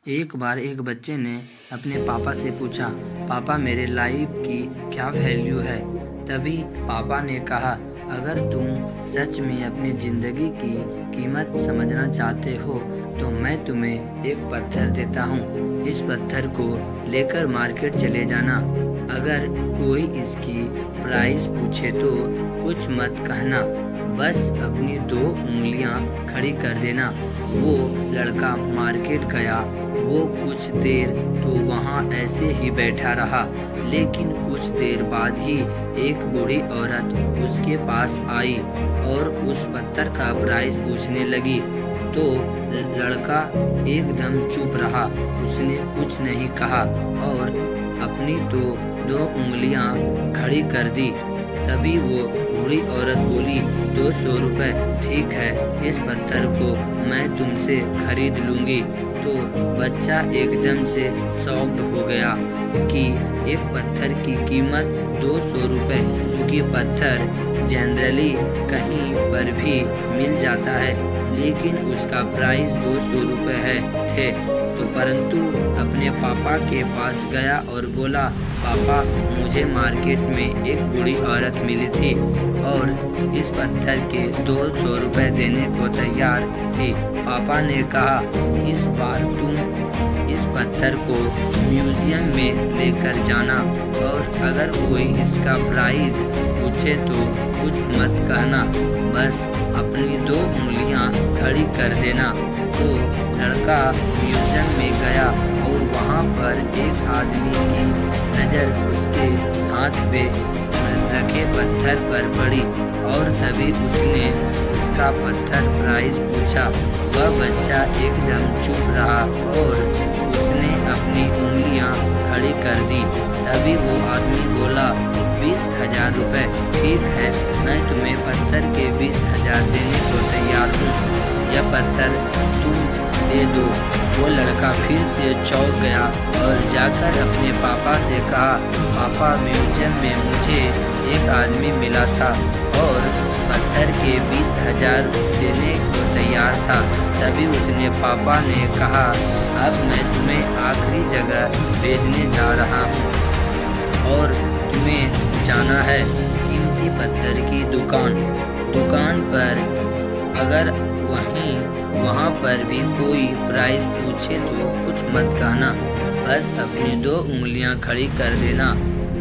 एक बार एक बच्चे ने अपने पापा से पूछा, पापा मेरे लाइफ की क्या वैल्यू है। तभी पापा ने कहा, अगर तुम सच में अपनी ज़िंदगी की कीमत समझना चाहते हो तो मैं तुम्हें एक पत्थर देता हूँ। इस पत्थर को लेकर मार्केट चले जाना। अगर कोई इसकी प्राइस पूछे तो कुछ मत कहना, बस अपनी 2 उंगलियां खड़ी कर देना। वो लड़का मार्केट गया। वो कुछ देर तो वहाँ ऐसे ही बैठा रहा, लेकिन कुछ देर बाद ही एक बूढ़ी औरत उसके पास आई और उस पत्थर का प्राइस पूछने लगी। तो लड़का एकदम चुप रहा, उसने कुछ नहीं कहा और अपनी तो 2 उंगलियां खड़ी कर दी। तभी वो बूढ़ी औरत बोली, 200 रुपये, ठीक है, इस पत्थर को मैं तुमसे खरीद लूँगी। तो बच्चा एकदम से शॉक्ड हो गया कि एक पत्थर की कीमत 200 रुपये, क्योंकि पत्थर जनरली कहीं पर भी मिल जाता है, लेकिन उसका प्राइस 200 रुपये थे। तो परंतु अपने पापा के पास गया और बोला, पापा मुझे मार्केट में एक बूढ़ी औरत मिली थी और इस पत्थर के 200 रुपये देने को तैयार थी। पापा ने कहा, इस बार तुम इस पत्थर को म्यूजियम में लेकर जाना और अगर कोई इसका प्राइस पूछे तो कुछ मत कहना, बस अपनी 2 उंगलियां खड़ी कर देना। तो लड़का म्यूजियम में गया और वहाँ पर एक आदमी की नज़र उसके हाथ पे रखे पत्थर पर पड़ी और तभी उसने उसका पत्थर प्राइस पूछा। वह बच्चा एकदम चुप रहा और उसने अपनी उंगलियां खड़ी कर दी। तभी वो आदमी बोला, 20,000 रुपये, ठीक है, मैं तुम्हें पत्थर के 20,000 देने को तैयार हूँ। यह पत्थर तुम दे दो। वो लड़का फिर से चौंक गया और जाकर अपने पापा से कहा, पापा म्यूजियम में मुझे एक आदमी मिला था और पत्थर के 20,000 देने को तैयार था। तभी उसने पापा ने कहा, अब मैं तुम्हें आखिरी जगह भेजने जा रहा हूँ और तुम्हें जाना है कीमती पत्थर की दुकान पर। अगर वहाँ पर भी कोई प्राइस पूछे तो कुछ मत कहना, बस अपनी 2 उंगलियां खड़ी कर देना।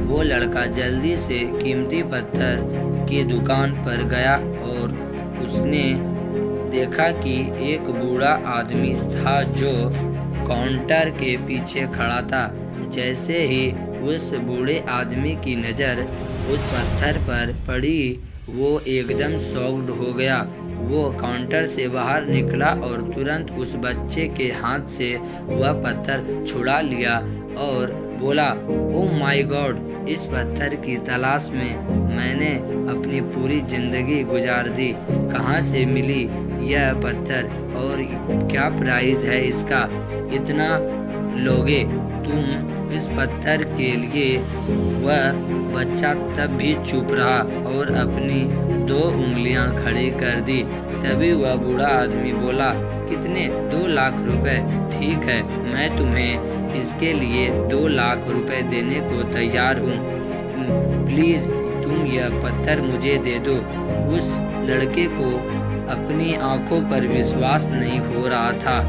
वो लड़का जल्दी से कीमती पत्थर की दुकान पर गया और उसने देखा कि एक बूढ़ा आदमी था जो काउंटर के पीछे खड़ा था। जैसे ही उस बूढ़े आदमी की नज़र उस पत्थर पर पड़ी, वो एकदम शॉक्ड हो गया। वो काउंटर से बाहर निकला और तुरंत उस बच्चे के हाथ से वह पत्थर छुड़ा लिया और बोला, ओह माय गॉड, इस पत्थर की तलाश में मैंने अपनी पूरी ज़िंदगी गुजार दी। कहाँ से मिली यह पत्थर और क्या प्राइस है इसका? इतना लोगे तुम इस पत्थर के लिए? वह बच्चा तब भी चुप रहा और अपनी 2 उंगलियां खड़ी कर दी। तभी वह बूढ़ा आदमी बोला, कितने? 2 लाख रुपए, ठीक है, मैं तुम्हें इसके लिए 2 लाख रुपए देने को तैयार हूँ। प्लीज़ तुम यह पत्थर मुझे दे दो। उस लड़के को अपनी आंखों पर विश्वास नहीं हो रहा था।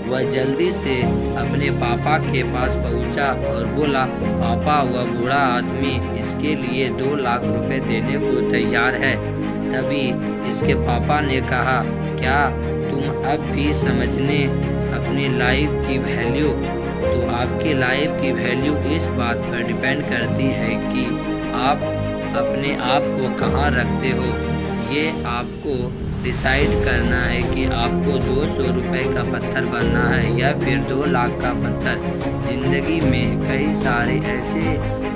वह जल्दी से अपने पापा के पास पहुंचा और बोला, पापा वह बूढ़ा आदमी इसके लिए 2 लाख रुपए देने को तैयार है। तभी इसके पापा ने कहा, क्या तुम अब भी समझने अपनी लाइफ की वैल्यू? तो आपकी लाइफ की वैल्यू इस बात पर डिपेंड करती है कि आप अपने आप को कहाँ रखते हो। ये आपको डिसाइड करना है कि आपको 200 रुपये का पत्थर बनना है या फिर 2 लाख का पत्थर। ज़िंदगी में कई सारे ऐसे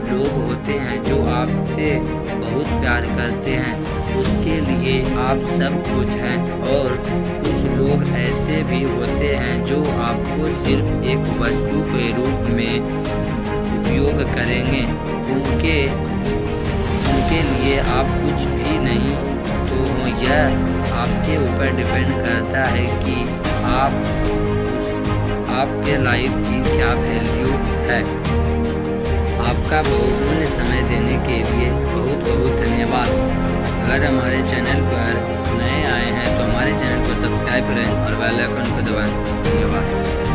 लोग होते हैं जो आपसे बहुत प्यार करते हैं, उसके लिए आप सब कुछ हैं, और कुछ लोग ऐसे भी होते हैं जो आपको सिर्फ एक वस्तु के रूप में उपयोग करेंगे। उनके लिए आप कुछ भी नहीं। तो यह आपके ऊपर डिपेंड करता है कि आपके लाइफ की क्या वैल्यू है। आपका बहुमूल्य समय देने के लिए बहुत बहुत धन्यवाद। अगर हमारे चैनल पर नए आए हैं तो हमारे चैनल को सब्सक्राइब करें और बेल आइकन को दबाएं। धन्यवाद।